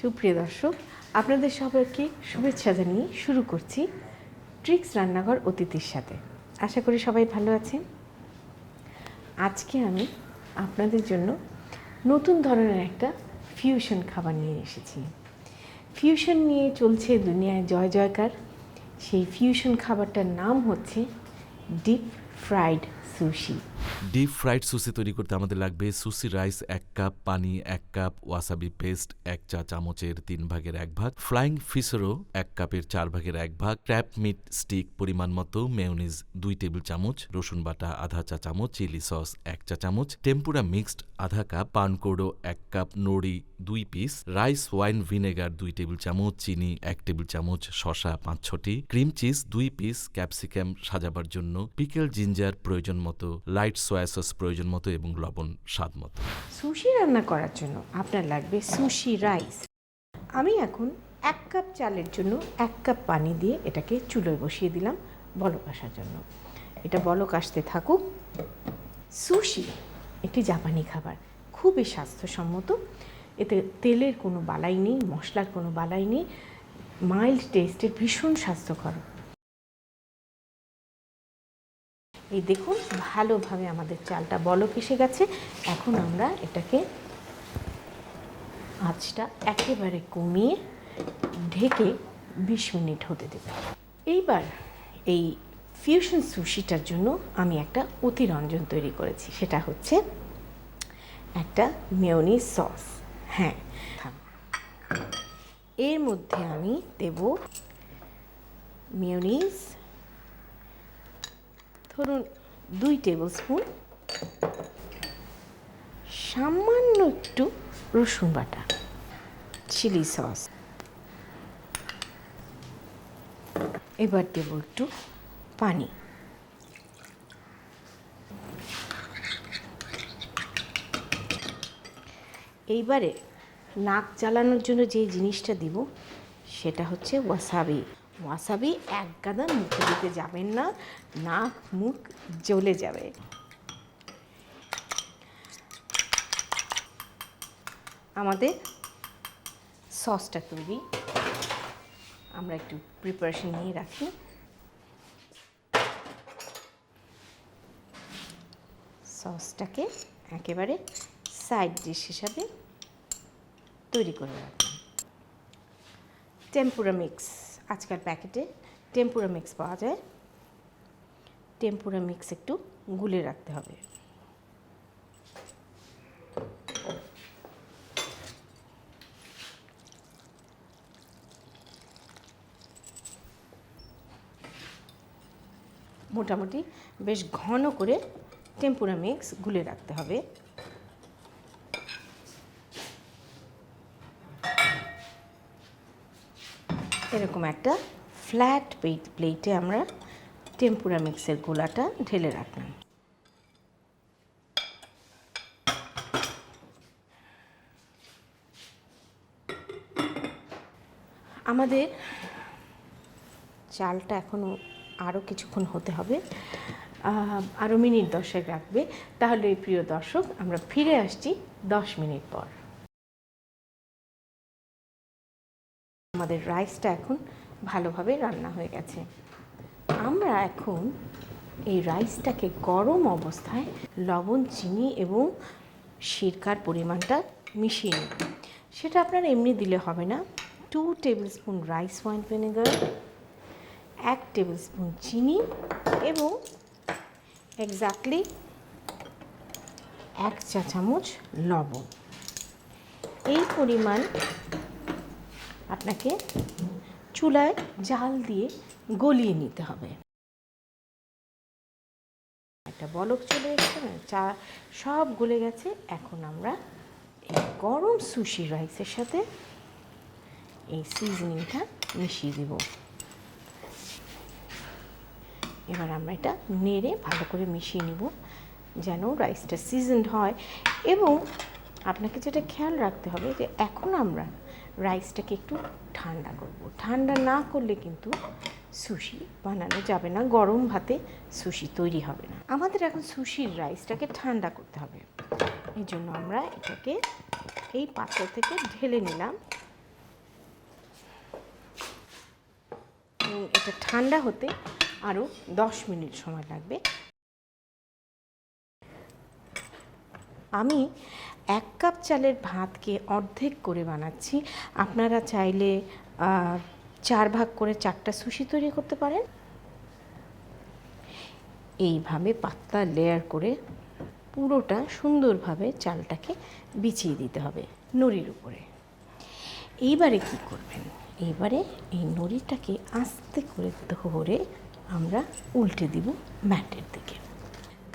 সুপ্রিয় দর্শক, আপনাদের সবাইকে শুভেচ্ছা জানিয়ে শুরু করছি ট্রিক্স রান্নাঘর অতিথির সাথে। আশা করি সবাই ভালো আছেন। আজকে আমি আপনাদের জন্য নতুন ধরনের একটা ফিউশন খাবার নিয়ে এসেছি। ফিউশন নিয়ে চলছে দুনিয়ায় জয় জয়কার। সেই ফিউশন খাবারটার নাম হচ্ছে deep fried sushi. Deep fried sushi তৈরি করতে আমাদের লাগবে সুশি রাইস 1 কাপ, পানি 1 কাপ, ওয়াসাবি পেস্ট 1 চা চামচের 3 ভাগের 1 ভাগ, ফ্লাইং ফিশেরও 1 কাপের 4 ভাগের 1 ভাগ, ক্র্যাব মিট স্টিক পরিমাণ মতো, মেয়োনিজ 2 টেবিল চামচ, রসুন বাটা আধা চা চামচ, চিলি সস 1 চা চামচ, টেম্পুরা মিক্সড আধা কাপ, পানকোড়ো 1 কাপ, নড়ি 2 পিস, রাইস ওয়াইন ভিনেগার 2 টেবিল চামচ, চিনি 1 টেবিল চামচ, শসা 5-6টি, ক্রিম চিজ 2 পিস, ক্যাপসিকাম সাজাবার জন্য, পিকেল জিঞ্জার প্রয়োজন মতো, লাইট সয়া সস প্রয়োজন মতো এবং লবণ স্বাদ মতো। সুশি রান্না করার জন্য আপনার লাগবে সুশি রাইস। আমি এখন 1 কাপ চালের জন্য 1 কাপ পানি দিয়ে এটাকে চুলোয় বসিয়ে দিলাম বলক আসার জন্য। এটা বলক আসতে থাকুক। সুশি একটি জাপানি খাবার, খুবই স্বাস্থ্যসম্মত। এতে তেলের কোনো বালাই নেই, মশলার কোনো বালাই নেই, মাইল্ড টেস্টের, ভীষণ স্বাস্থ্যকর। এই দেখুন, ভালোভাবে আমাদের চালটা বলক এসে গেছে। এখন আমরা এটাকে আঁচটা একেবারে কমিয়ে ঢেকে 20 মিনিট হতে দেব। এইবার এই ফিউশন সুশিটার জন্য আমি একটা অতিরঞ্জন তৈরি করেছি। সেটা হচ্ছে একটা মেয়োনিজ সস। হ্যাঁ, এর মধ্যে আমি দেব মেয়োনিজ, ধরুন 2 টেবিল স্পুন, সামান্য একটু রসুন বাটা, চিলি সস, এবার দেব একটু পানি। এইবারে নাক জ্বালানোর জন্য যে জিনিসটা দিব সেটা হচ্ছে ওয়াসাবি। ওয়াসাবি এক গাদা মুখে দিতে যাবেন না, নাক মুখ জ্বলে যাবে। আমাদের সসটা তৈরি, আমরা একটু প্রিপারেশন নিয়ে রাখি। সসটাকে একেবারে সাইড ডিশ হিসাবে তৈরি করে রাখলাম। টেম্পুরা মিক্স, আজকাল প্যাকেটে টেম্পুরা মিক্স পাওয়া যায়। টেম্পুরা মিক্স একটু গুলে রাখতে হবে। মোটামুটি বেশ ঘন করে টেম্পুরা মিক্স গুলে রাখতে হবে। এরকম একটা ফ্ল্যাট প্লেটে আমরা টেম্পুরা মিক্সের গোলাটা ঢেলে রাখলাম। আমাদের চালটা এখনও আরও কিছুক্ষণ হতে হবে, আরও মিনিট 10 রাখবে। তাহলে প্রিয় দর্শক, আমরা ফিরে আসছি 10 মিনিট পর। আমাদের রাইসটা এখন ভালোভাবে রান্না হয়ে গেছে। আমরা এখন এই রাইসটাকে গরম অবস্থায় লবণ, চিনি এবং সিরকার পরিমাণটা মিশিয়ে নিই। সেটা আপনারা এমনি দিলে হবে না। 2 table spoon rice wine vinegar, 1 table spoon চিনি এবং এক্স্যাক্টলি 1 চা চামচ লবণ। এই পরিমাণ আপনাকে চুলায় জাল দিয়ে গলিয়ে নিতে হবে। একটা বলক চলে এসেছে না, চা সব গলে গেছে। এখন আমরা এই গরম সুশি রাইসের সাথে এই সিজনিংটা মিশিয়ে দেব। এবার আমরা এটা নেড়ে ভালো করে মিশিয়ে নিব যেন রাইসটা সিজনড হয়। এবং আপনাকে যেটা খেয়াল রাখতে হবে যে এখন আমরা রাইসটাকে একটু ঠান্ডা করব। ঠান্ডা না করলে কিন্তু সুশি বানানো যাবে না, গরম ভাতে সুশি তৈরি হবে না। আমাদের এখন সুশির রাইসটাকে ঠান্ডা করতে হবে। এই জন্য আমরা এটাকে এই পাত্র থেকে ঢেলে নিলাম এবং এটা ঠান্ডা হতে আরও 10 মিনিট সময় লাগবে। আমি 1 কাপ চালের ভাতকে অর্ধেক করে বানাচ্ছি। আপনারা চাইলে 4 ভাগ করে 4টা সুশি তৈরি করতে পারেন। এইভাবে পাতলা লেয়ার করে পুরোটা সুন্দরভাবে চালটাকে বিছিয়ে দিতে হবে নড়ির উপরে। এইবারে কি করবেন, এইবারে এই নড়িটাকে আস্তে করে ধরে আমরা উল্টে দিব ম্যাটের দিকে।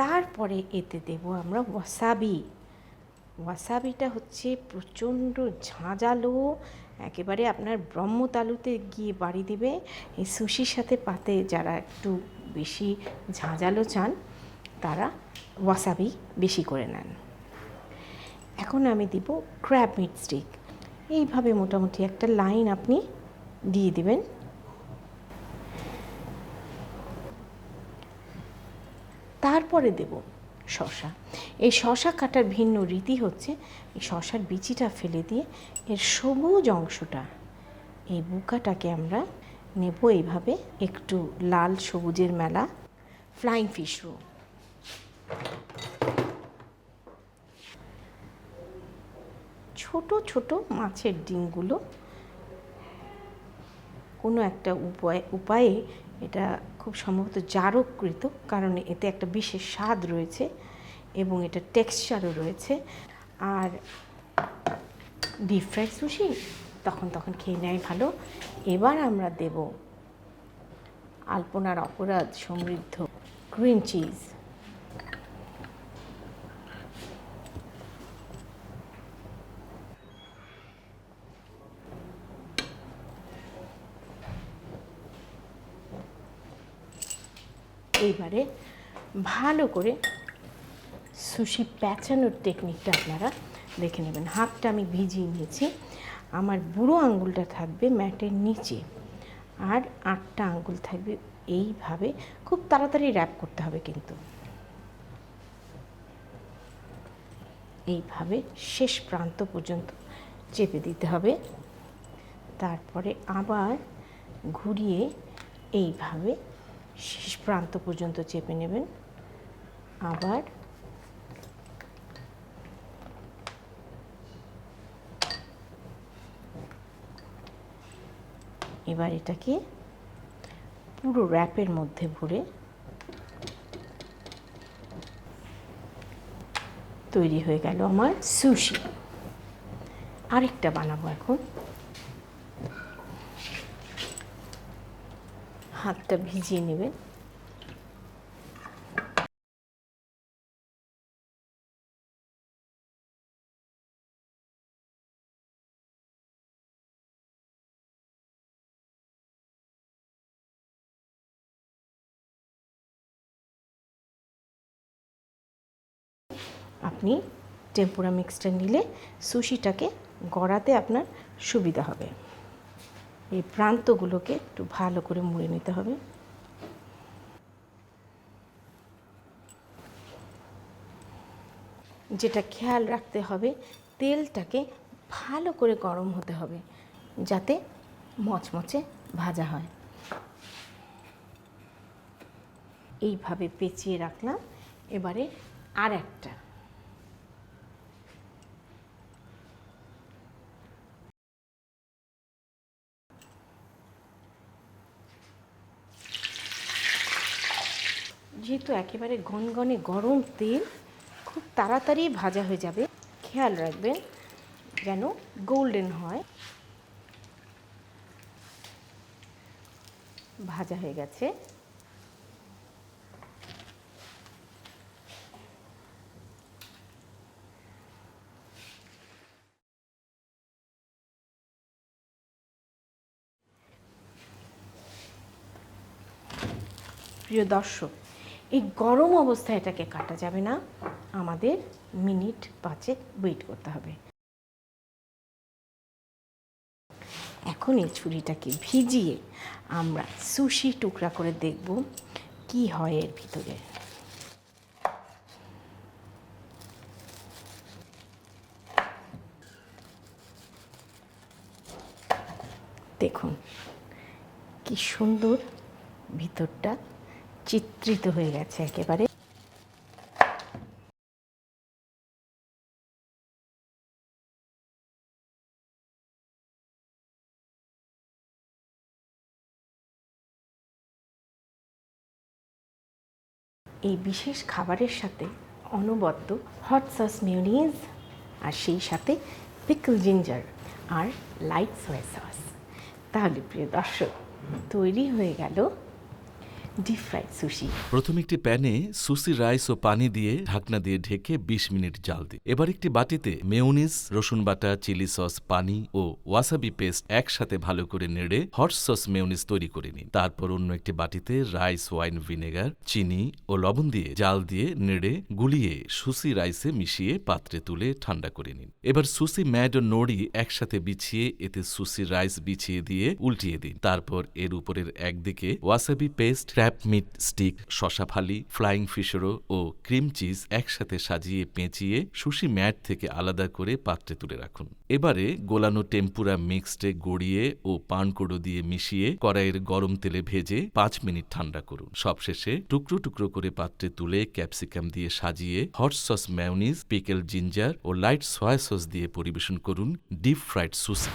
তারপরে এতে দেব আমরা ওয়াসাবি। ওয়াসাবিটা হচ্ছে প্রচণ্ড ঝাঁঝালো, একেবারে আপনার ব্রহ্মতালুতে গিয়ে বাড়ি দিবে। এই সুশির সাথে পাতে যারা একটু বেশি ঝাঁঝালো চান তারা ওয়াসাবি বেশি করে নেন। এখন আমি দিব ক্র্যাব মিট স্টিক। এইভাবে মোটামুটি একটা লাইন আপনি দিয়ে দিবেন। তারপরে দেব শসা। এই শসা কাটার ভিন্ন রীতি হচ্ছে, এই শসার বিচিটা ফেলে দিয়ে এর সবুজ অংশটা, এই বুকাটাকে আমরা নেব এইভাবে একটু লাল সবুজের মেলা। ফ্লাইং ফিশ রো, ছোট ছোট মাছের ডিমগুলো কোনো একটা উপায়ে, এটা খুব সম্ভবত জারকৃত, কারণ এতে একটা বিশেষ স্বাদ রয়েছে এবং এটা টেক্সচারও রয়েছে। আর ডিপ ফ্রাই সুশি তখন খেয়ে নেয় ভালো। এবার আমরা দেব আলপনার অপরাধ সমৃদ্ধ গ্রিন চিজ। এইবারে ভালো করে সুশি প্যাঁচানোর টেকনিকটা আপনারা দেখে নেবেন। হাতটা আমি ভিজিয়ে নিয়েছি, আমার বুড়ো আঙ্গুলটা থাকবে ম্যাটের নিচে আর 8টা আঙ্গুল থাকবে এইভাবে। খুব তাড়াতাড়ি র্যাপ করতে হবে কিন্তু, এইভাবে শেষ প্রান্ত পর্যন্ত চেপে দিতে হবে। তারপরে আবার ঘুরিয়ে এইভাবে শেষ প্রান্ত পর্যন্ত চেপে নেবেন। আবার এবার এটাকে পুরো র্যাপের মধ্যে ভরে তৈরি হয়ে গেল আমার সুশি। আরেকটা বানাবো এখন। হাতটা ভিজিয়ে নেবেন। আপনি টেম্পুরা মিক্সটা নিলে সুশিটাকে গড়াতে আপনার সুবিধা হবে। এই প্রান্তগুলোকে একটু ভালো করে মুড়ে নিতে হবে। যেটা খেয়াল রাখতে হবে, তেলটাকে ভালো করে গরম হতে হবে যাতে মচমচে ভাজা হয়। এইভাবে পেঁচিয়ে রাখলাম। এবারে আর একটা যেহেতু একেবারে গনগনে গরম তেল, খুব তাড়াতাড়ি ভাজা হয়ে যাবে। খেয়াল রাখবেন যেন গোল্ডেন হয়। ভাজা হয়ে গেছে। প্রিয় দর্শক, এই গরম অবস্থায় এটাকে কাটা যাবে না, আমাদের মিনিট 5 ওয়েট করতে হবে। এখন এই ছুরিটাকে ভিজিয়ে আমরা সুশি টুকরা করে দেখব কি হয় এর ভিতরে। দেখুন কি সুন্দর ভিতরটা চিত্রিত হয়ে গেছে একেবারে। এই বিশেষ খাবারের সাথে অনবদ্য হট সস মেয়োনিজ, আর সেই সাথে পিকল জিঞ্জার আর লাইট সয়া সস। তাহলে প্রিয় দর্শক, তৈরি হয়ে গেল ডিপ ফ্রাইড সুশি। প্রথমে একটি প্যানে সুসি রাইস ও পানি দিয়ে ঢাকনা দিয়ে ঢেকে ২০ মিনিট জাল দিই। এবার একটি বাটিতে মেয়োনিজ, রসুন বাটা, চিলি সস, পানি ও ওয়াসাবি পেস্ট একসাথে ভালো করে নেড়ে হট সস মেয়োনিজ তৈরি করে নিন। তারপর অন্য একটি বাটিতে রাইস, ওয়াইন ভিনেগার, চিনি ও লবণ দিয়ে জাল দিয়ে নেড়ে গুলিয়ে সুসি রাইসে মিশিয়ে পাত্রে তুলে ঠান্ডা করে নিন। এবার সুসি ম্যাড ও নড়ি একসাথে বিছিয়ে এতে সুসি রাইস বিছিয়ে দিয়ে উল্টিয়ে দিন। তারপর এর উপরের একদিকে ওয়াসাবি পেস্ট, মিট স্টিক, শসা ফালি, ফ্লাইং ফিশরো ও ক্রিম চিজ একসাথে সাজিয়ে পেঁচিয়ে সুশি ম্যাট থেকে আলাদা করে পাত্রে তুলে রাখুন। এবারে গোলানো টেম্পুরা মিক্সডে গড়িয়ে ও পানকোড়ো দিয়ে মিশিয়ে কড়াইয়ের গরম তেলে ভেজে ৫ মিনিট ঠান্ডা করুন। সবশেষে টুকরো টুকরো করে পাত্রে তুলে ক্যাপসিকাম দিয়ে সাজিয়ে hot sauce mayonnaise, pickle ginger ও লাইট সয়া সস দিয়ে পরিবেশন করুন ডিপ ফ্রাইড সুশি।